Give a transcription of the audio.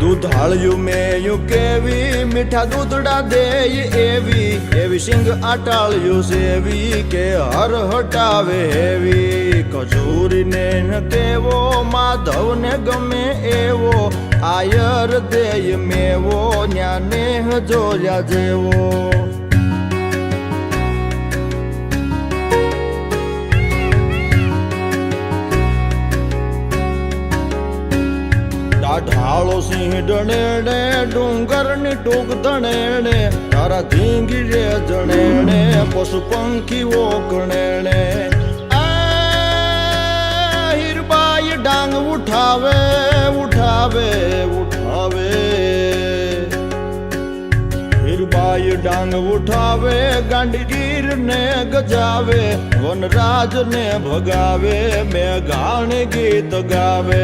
દૂધાળ્યું મેયું કેવી મીઠા દૂધડા દેય એવી સિંગ આટાળ્યું સેવી કે હર હટાવે હેવી કચૂરીને ન કેવો માધવને ગમે એવો આયર દેય મેવો ન્યાને જોયા જેવો ઢાળો સિંહ ડણેણે ડુંગરની ટૂંક ધણેણે તારા ધીંગી રે જણેણે પશુ પંખીઓ કણેણે હીરબાઈ ડાંગ ઉઠાવે ઉઠાવે ઉઠાવે હીરબાઈ ડાંગ ઉઠાવે ગાંડીગીર ને ગજાવે વનરાજ ને ભગાવે મેઘાણ ગીત ગાવે